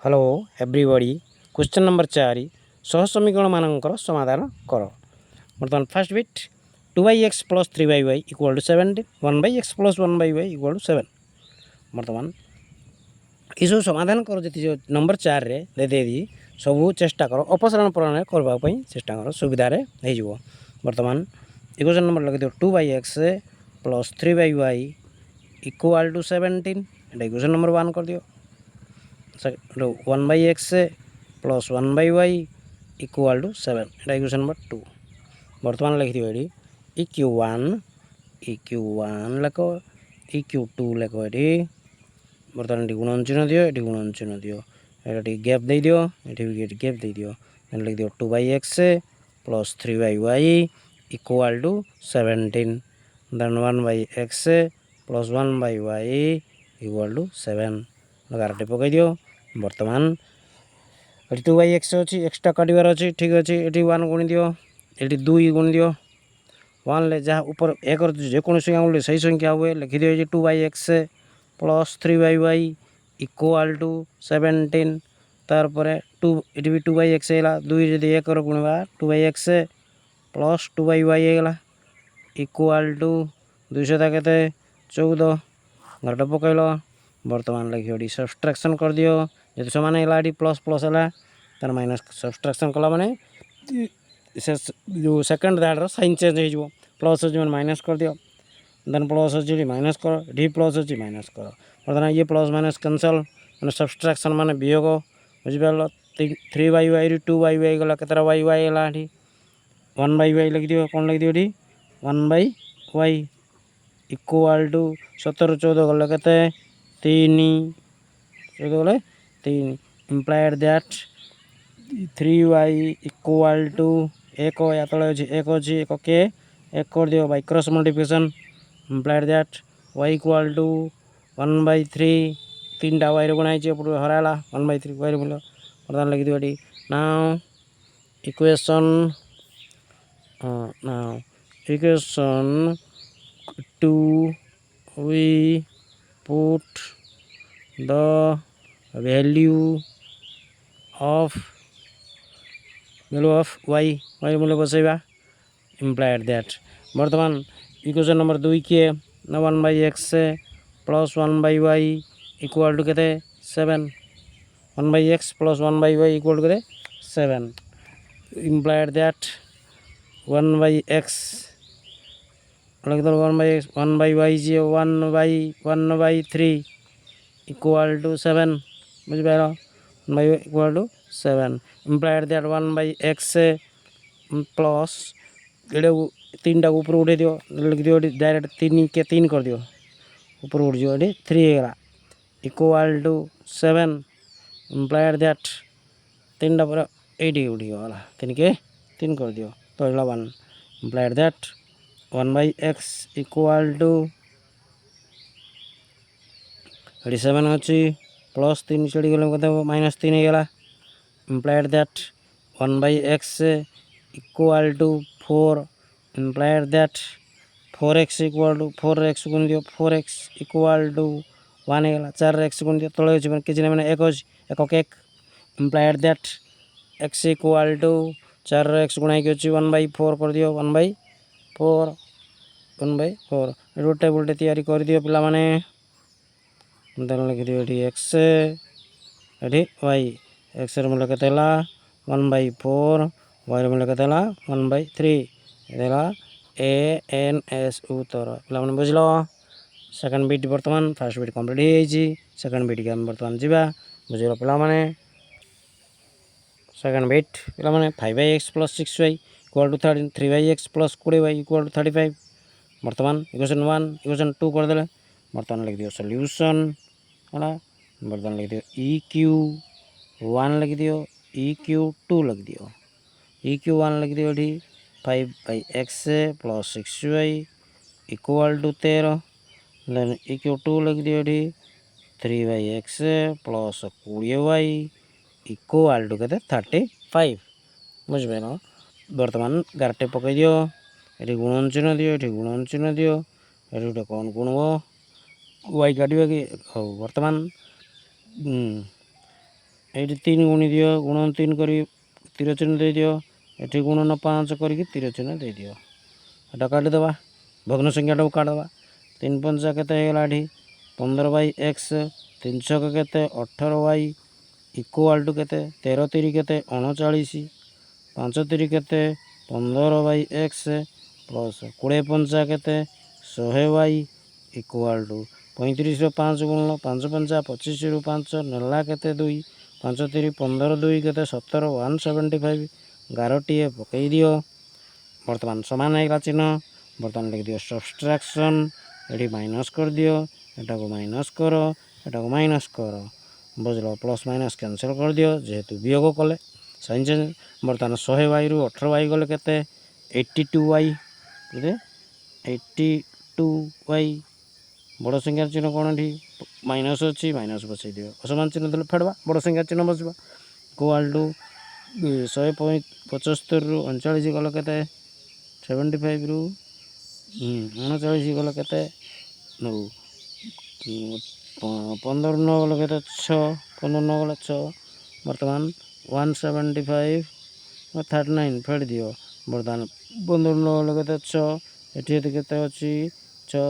Hello everybody question number 4 सह समीकरण मानकर समाधान कर बर्तमान first bit 2x plus 3y equal to 17 1x plus 1y equal to 7 बर्तमान ये सब समाधान कर जो नंबर 4 रे दे दी सब चेष्टा कर अपसारण प्रणाली करने चेष्टा कर सुविधा हो बर्तमान इक्वेशन नंबर लगे दियो 2x plus 3y equal to 17 equation number 1 कर दियो 1/x plus 1/y equal to 7 equation number 2 बर्तमान लिखि दियो EQ1 लेख EQ2 लेख ये बर्तमान गुणन चिन्ह दियो ये गुणन चिन्ह दियो ये गैप दे दियो ये गैप दे दियो लिख दियो 2/x plus 3y equal to 17 then 1/x plus 1/y equal to 7 लगारटे पकई दियो बर्तमान 2/x अच्छी एक्सट्रा काटार अच्छी ठीक अच्छे ये 1 गुणी दियो ये 2 गुणी दियो 1 ले जहाँ ऊपर एक जेको संख्या सही संख्या हुए लिखि दियो 2/x plus 3y equal to 17 तार पर 2 ये भी 2/x है 2 जदि 1 गुणवा 2/x प्लस 2y है इक्वल टू 200 के 14 घरटा पकईल बर्तमान लगे सब्सट्रैक्शन कर दियो जब सामान है प्लस प्लस है तार माइनस सब्सट्रैक्शन कला माने जो सेकंड दैट साइन चेंज हो प्लस अच्छी माइनस कर दियो देन प्लस अच्छी माइनस कर डी प्लस अच्छी माइनस कर बर्तमान ये प्लस माइनस कैंसल मैंने सब्सट्रैक्शन माने वियोग बुझिपार 3y 2y गला केतरा y है 1/y लिख दियो कौन लिख दियो 1/y इक्वल टू 17 14 गला के 3 14 गले 3 implied that 3y equal to 1 या तले एक अच्छी एक के 1 कर दियो by cross multiplication implied that y equal to 1/3 3टा y बनाई हराला 1/3 y बोलो प्रधान लिख दियो now equation equation 2 we put the value of y मूल्य बसैबा इम्प्लाइड दैट बर्तमान इक्वेशन नंबर 2 किए 1/x plus 1/y equal to के 7 1/x plus 1/y equal to के 7 इम्प्लाइड दैट 1/x लग 1/y जी 1/3 इक्वल टू 7 बुझ पार 1/y equal to 7 implied that 1/x plus ये 3टा ऊपर उठे दियो लिख दियो डायरेक्ट 3 के 3 कर दियो ऊपर उठ जाओ 3 है इक्वल टू 7 इम्प्लाइड दैट 3टा पर 80 उठी गला 3 के 3 कर दियो तो 11 implied that 1/x equal to 7 अच्छी प्लस 3 चढ़ी गले माइनस 3 है implied that 1/x equal to 4 implied that 4x equal to 4x गुण दियो 4x इक्वल टू 1 है 4x गुण दियो तले किसी मैंने एक एक implied that x equal to 4x गुणा कि 1/4 कर दियो 1/4 1/4 रूट टेबल तैयारी कर दियो पिला माने लिख दियो x ये y x मूल्य के 1/4 y मूल्य के 1/3 ANS उत्तर पिला माने बुझलो सेकंड बीट बर्तमान फर्स्ट बीट कंप्लीट हो सेकंड बीट के बर्तमान जीवा बुझलो पिला माने सेकंड बीट पिला माने 5x plus 6y equal to 13 3x plus 20y equal to 35 बर्तमान इक्वेशन 1 इक्वेशन 2 कर दे बर्तमान लिख दियो सॉल्यूशन है बर्तमान लिख दियो EQ1 लिख दियो EQ2 लिख दियो EQ1 लिख दियो 5/x plus 6y equal to 13 then EQ2 लिख दियो 3/x plus 20y equal to के 35 बुझ पार बर्तमान गारटे पकई दियो ये गुणन चिन्ह दियो ये गुणन चिन्ह दियो ये गोटे कौन गुण y काटा कि हाँ बर्तमान ये 3 गुणी दियो गुणन 3 करी तीर चिन्ह दे दियो ये गुणन 5 करी तीर चिन्ह दे दियो एटा काटिदेवा भग्न संख्याटा काटिदेवा 3 पंचा केते होगा ये 15/x 3 छक केते 18y इक्वाल टू केते 13 3 केते 39 5 3 केते 15/x प्लस 20 पंचा केते 100y इक्वाल टू 35 रो 5 गुणन 5 पंचा 25 रू 5 नेला केते 2 5 3 15 2 केते 17 175 11 पकई दियो बर्तमान समान है चिन्ह बर्तमान लिख दियो सब्सट्रैक्शन ये माइनस कर दियो एटा को माइनस करो एटा को माइनस करो बुझल प्लस माइनस कैंसिल कर दियो जेहेतु वियोग कले साइन चेंज बर्तमान 100y रु 18y गले केते 82y 82y बड़ संख्यार चिन्ह कौन ये माइनस अच्छी माइनस बसई दियो असमान चिन्ह देले फेड़वा बड़ संख्यार चिन्ह बसवा इक्वाल टू 175 रु 39 गल केते 75 रु 39 गल केते 15 9 गल केते 6 15 9 गल 6 बर्तमान 175 39 फेड़ दियो बर्तमान 15 9 गल केते 6 एठी केते अछि 6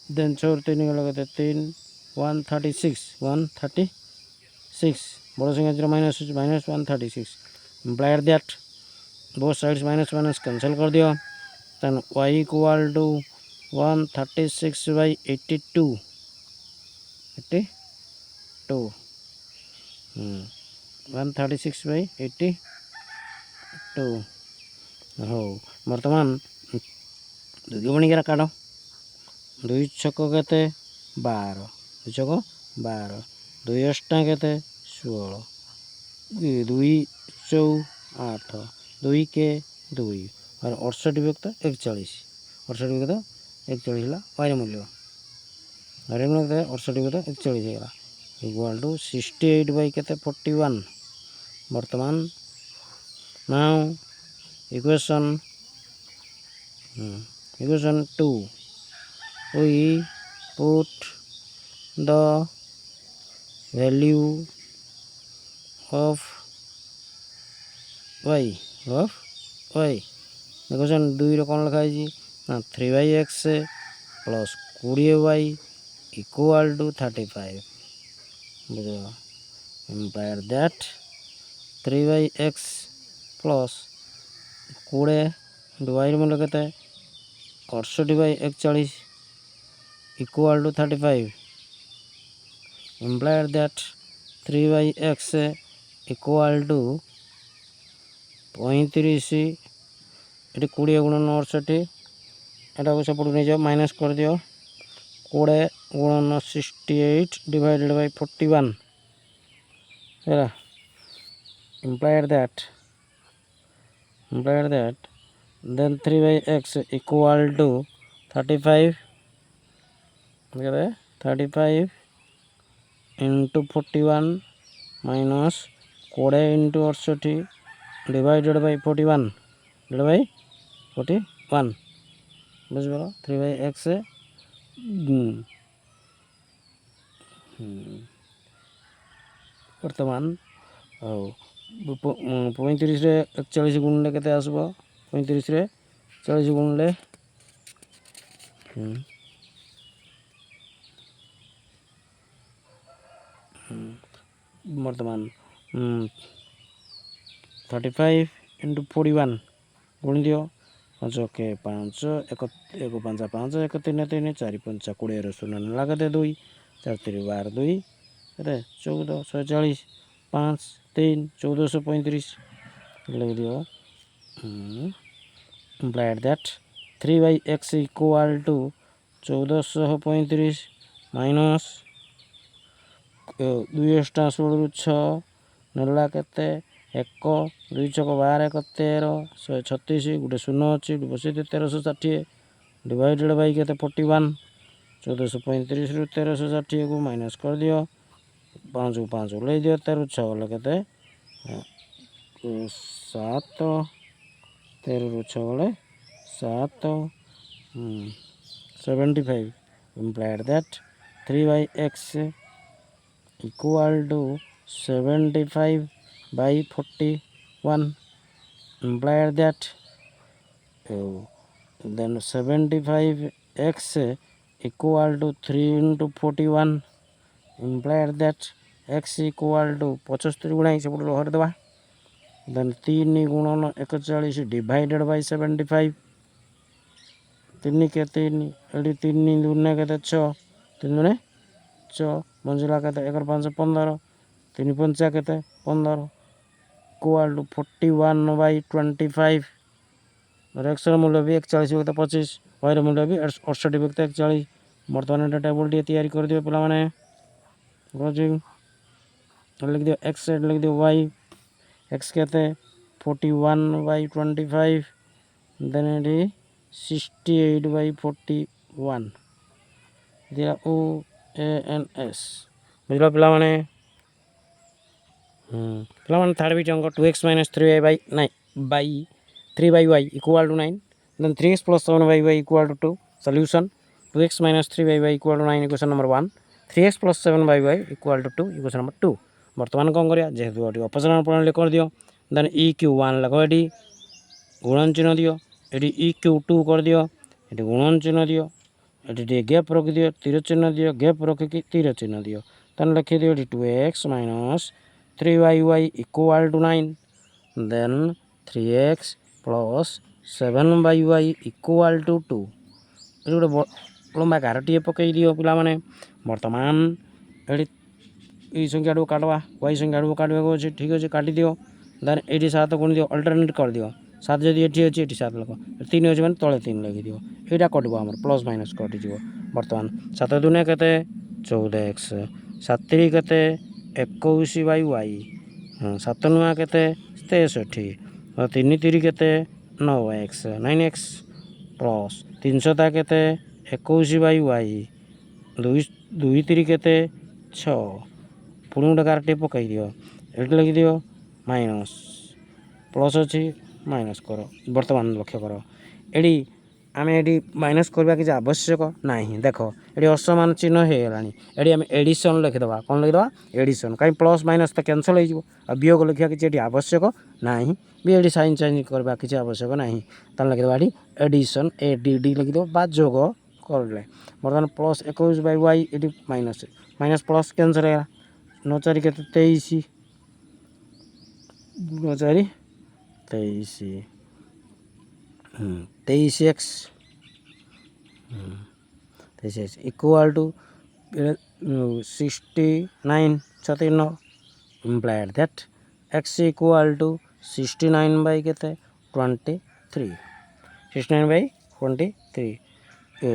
देन 4 3 गल केते 3 136 बड़ संख्या चिन्ह minus minus 136 implied that both sides minus minus cancel कर दियो देन y इक्वल टू 136/82 136/82 हो बर्तमान दुगुणी काट 2 छक केते 12 2 छक 12 2 अष्टा केते 16 2 चौ 8 2 के 2 और 68 व्यक्त 41 68 व्यक्त 41 है वायर मूल्य वायर मूल्य 68 व्यक्त 41 है इक्वल टू 68/41 बर्तमान now equation 2 we put the value of y equation 2 कौन लिखाई ना 3/x plus 20y equal to 35 बुझ implied that 3/x plus 20 y मूल्य केते 68/41 equal to 35 implied that 3/x equal to 35 ये 20 गुणन 68 एटा को सेपट नहीं जाओ माइनस कर दियो 20 गुणन 68 डिवाइडेड बाय 41 है implied that then 3/x equal to 35 35 into 41 minus 20 into 68 divided by 41 बुझ 3/x बर्तमान 35 रे 41 गुणले केते आसबो 35 रे 40 गुणले बर्तमान 35 into 41 गुण दियो 5 के 5 1 5 5 1 3 3 4 5 20 रो 0 लागते 2 4 3 12 2 14 140 5 3 1435 लिख दियो implied that 3/x equal to 1435 minus 2 अष्टा 16 6 नेला केते 1 2 छक 12 1 13 136 गोटे 0 अच्छी बसई 1360 डिवाइडेड बाई केते 41 1435 रु 1360 को माइनस कर दियो 5 को 5 ले दियो 13 6 गले केते 7 13 रु 6 गले 7 75 implied that 3/x equal to 75/41 implied that then 75x equal to 3 into 41 implied that x equal to 75 गुणा सेपटे लहर देवा then 3 गुणन 41 divided by 75 3 के 3 एटी 3 दुने के 6 3 दुने 6 मंजिला के 1 5 15 3 5 के 15 equal to 41/25 और x मूल्य भी 41 व्यक्त 25 y मूल्य भी 68 व्यक्त 41 बर्तमान एटा टेबल टी तैयारी कर दियो पिला माने लिख दियो x लिख दियो y x केते 41/25 देन एटी 68/41 दिया OANS बुझलो पिला माने पिला माने थर्ड बीच अंक 2x - 3y by 3y equal to 9 then 3x plus 7y equal to 2 solution 2x minus 3y equal to 9 equation number 1 3x plus 7y equal to 2 equation number 2 बर्तमान कौन करिया जेहेतु एटी अपसरण प्रणाली कर दियो देन EQ1 लगो एटी गुणन चिन्ह दियो एटी EQ2 कर दियो एटी गुणन चिन्ह दियो एटी गैप रख दियो तीर चिन्ह दियो गैप रख के तीर चिन्ह दियो तन लिखि दियो 2x minus 3y equal to 9 then 3x plus 7y equal to 2 ये गोटे लंबा गारटी पकई दियो पिला माने वर्तमान एटी ई संख्या डो काटवा y संख्या डो काटवा को अछि ठीक अछि काटी दियो देन एटी 7 गुण दियो अल्टरनेट कर दियो 7 जदि एटी अछि एटी 7 लख 3 अछि माने तळे 3 लगी दियो एटा कटबो हमर प्लस माइनस कटि जिवो वर्तमान 7 दुने केते 14x 7 3 केते 21/y 7 नुआ केते 63 3 3 केते 9x 9x प्लस 300 केते 21/y 2 3 केते 6 पुणी गोटे कारटे पकई दियो एटी लगी दियो माइनस प्लस अच्छी माइनस कर वर्तमान लक्ष्य कर एटी आम एटी माइनस करवा किसी आवश्यक ना देख ये असमान चिन्ह हो गला ये आम एडिशन लिखिदे कौन लिखिदे एडिशन कहीं प्लस माइनस तो कैनसल हो वियोग लिखा किसी आवश्यक ना भी ये साइन चेंज करवा किसी आवश्यक ना लिखिदे ये एडिशन ADD लिखिदे बा जोग कर बर्तमान प्लस 21/y ये माइनस माइनस प्लस कैनसल है 9 4 के 23 9 4 23 23x 23x equal to 69 39 implied that x equal to 69/23 69/23 ये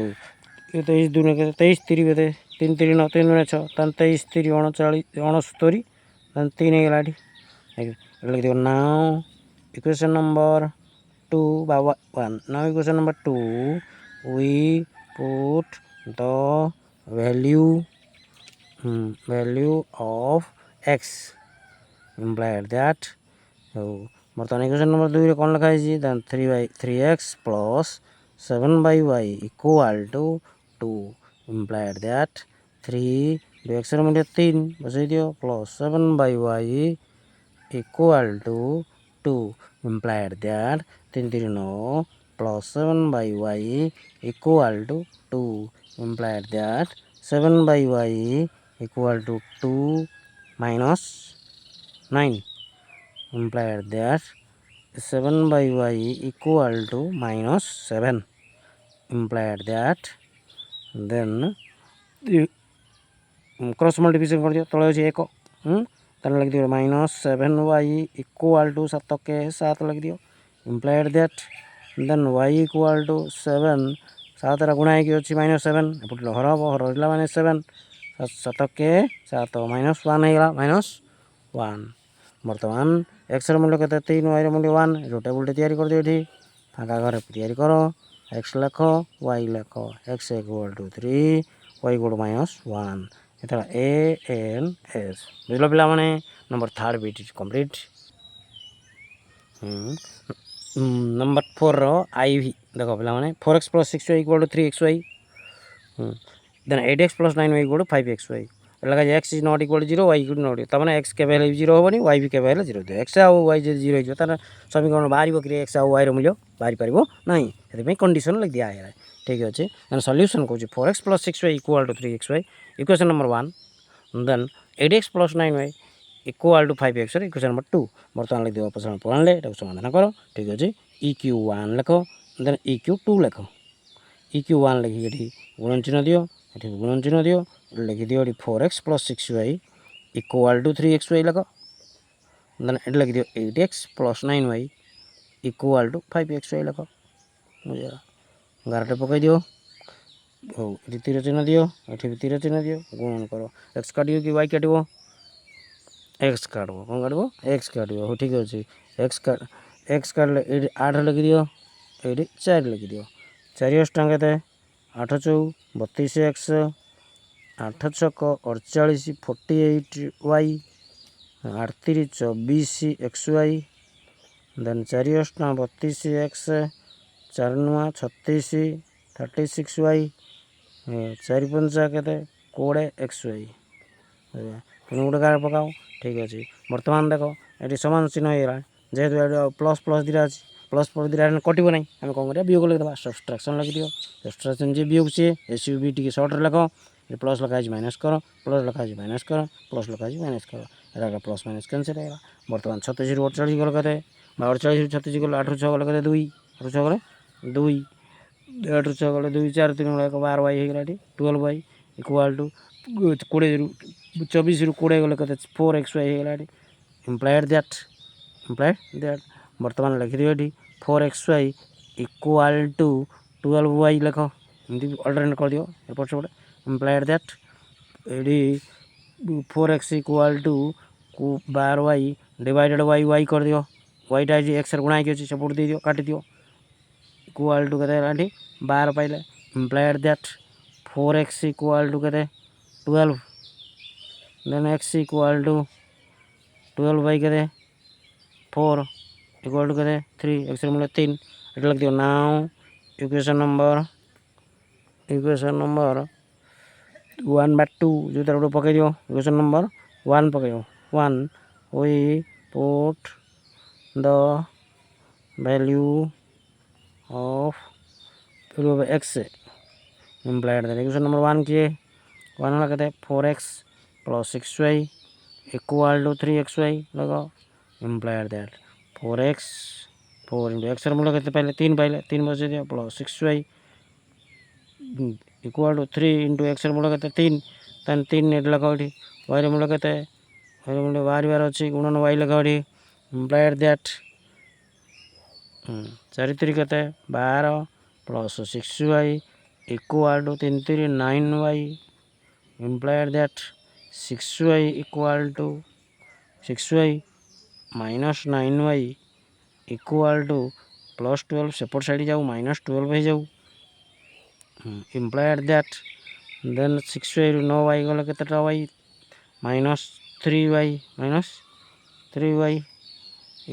23 दूने के 23 3 के 3 3 9 3 9 6 23 3 39 69 3 गला लिख दियो now equation number 2 by 1 now equation number 2 we put the value of x implied that बर्तमान इक्वेशन नंबर 2 रे कौन लिखा है then 3x plus 7y equal to 2 implied that 3 x ର मूल्य 3 बसई दियो plus 7y equal to 2 implied that 3 3 9 plus 7y equal to 2 implied that 7y equal to 2 minus 9 implied that 7y equal to minus 7 implied that then cross multiplication कर दियो तले अछि 1 तने लग दियो माइनस 7y इक्वल टू 7 के 7 लग दियो implied that then y equal to 7 7 रा गुणा है कि अछि -7 एपट हरब हरला माने 7 7 के 7 -1 हेला -1 वर्तमान x ର मूल्य केते 3 y ର मूल्य 1 रो टेबल टे तैयारी कर दियो एठी फाका घर तैयारी करो x लेख y लेख x equal to 3 y equal to -1 एता ANS बुझलो पिला माने number 3 bit is complete number 4 रो IV देखो पिला माने 4x plus 6y equal to 3xy then 8x plus 9y equal to 5xy लगा x is not equal 0 y equal not तमाने एक्स के हेल्ले 0 हेनी वाई भी के हेल्ले 0 दियो एक्स आउ वाई जब 0 हो तार समीकरण बाहर कि एक्स आउ वाई मूल्य बाहरी पार ना से कंडीशन लिख दिया है ठीक अच्छे देन सल्यूशन कौन 4x + 6y equal to 3xy equation number 1 then 8x + 9y equal to 5x equation number 2 बर्तमान लिख दियो ऑप्शन पढ़ान ले समाधान कर ठीक अच्छे EQ1 लिख देन EQ2 लिख EQ1 लिखिए गुणन चिन्ह दियो ये गुणन चिन्ह दियो लिखि दियो 4x + 6y equal to 3xy लिख देन ये लिखि दियो 8x + 9y equal to 5xy लिख बुझा गारटे पकई दियो हो ये तीर चिन्ह दियो ये भी तीर चिन्ह दियो गुणन करो एक्स काटियो कि वाई काटो एक्स काटो कौन काटो एक्स काटो हो ठीक अच्छे एक्स काटले ये 8 लिखि दियो ये 4 लिखि दियो 4 अष्टा के 8 चौ 32x 8 छक 48 48y 8 3 24xy देन 4 अष्टा 32x 4 9 36 36y 4 5 के 20xy पुणी गोटे गार पकाओ ठीक अच्छे बर्तमान देख ये सामान चिन्ह होगा जेहेतु प्लस प्लस दीटा अच्छी प्लस प्लस दीटा कटो ना आम कौन कर वियोग लिखा सब्सट्राक्शन लिखि दियो सब्सट्राक्शन जी वियोग सी एसयूबी टी सर्ट लिख ये प्लस लिखाई माइनस कर प्लस लिखाई माइनस कर प्लस लिखाई माइनस कर यहाँ प्लस माइनस कैंसिल है बर्तमान 36 ରୁ 48 गल कते 48 ରୁ 36 गल 8 ରୁ 6 गल कते 2 8 ରୁ 6 गले 2 8 ରୁ 6 गले 2 4 3 गले 12y हो गला 12y इक्वल टू 20 ରୁ 24 ରୁ 20 गले कते 4xy हो गला इम्प्लाइड दैट बर्तमान लिखि दियो 4xy इक्वल टू 12y लिख एमती अल्टरनेट कर दियो एपट सेपटे इम्प्लाइड दैट ये 4x equal to 12y divided by y कर दियो वाईटा एक्स गुणा अच्छे सपोर्ट दे दियो काटी दियो इक्वल टू के 12 पाइले implied that 4x equal to के 12 then x equal to 12 by के 4 इक्वल टू के 3 एक्स मूल्य 3 ये लिख दियो नाउ इक्वेशन नंबर 1/2 जो तार पकई दियो इक्वेशन नंबर 1 पकड़ 1 we put the value of x implied that equation number 1 किए 1 वाला कहते 4x + 6y equal to 3xy लगाओ implied that 4x 4 into x मूल्य कहते पाइले 3 बचे दिया plus 6y equal to 3 into x मूल्य कहते 3 तेन 3 नेट लगाओ वाई मूल्य कहते वाई मूल्य बाहर अच्छी गुणन वाई लगाओ इम्प्लाइड दैट 4 3 कहते 12 plus 6y equal to 3 3 9y implied that 6y equal to 6y minus 9y equal to plus 12 सेपट साइड जाऊ माइनस 12 हो जाऊ इम्प्लाइड दैट देन 6y ରୁ 9y गले केतेटा y minus 3y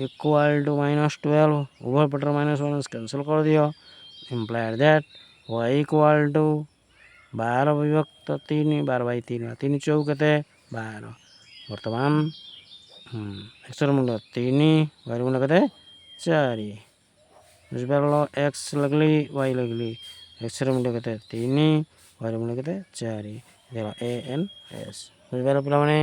equal to minus 12 उभय पटर माइनस माइनस कैंसिल कर दियो implied that y equal to 12 विभक्त 3 12/3 3 चौ केते 12 वर्तमान एक्स मूल्य 3 y मूल्य केते 4 बुझिपारल एक्स लगली वाई लगली एक्स मूल्य केते 3 वाई मूल्य केते 4 देखो ANS बुझिपार पिला माने।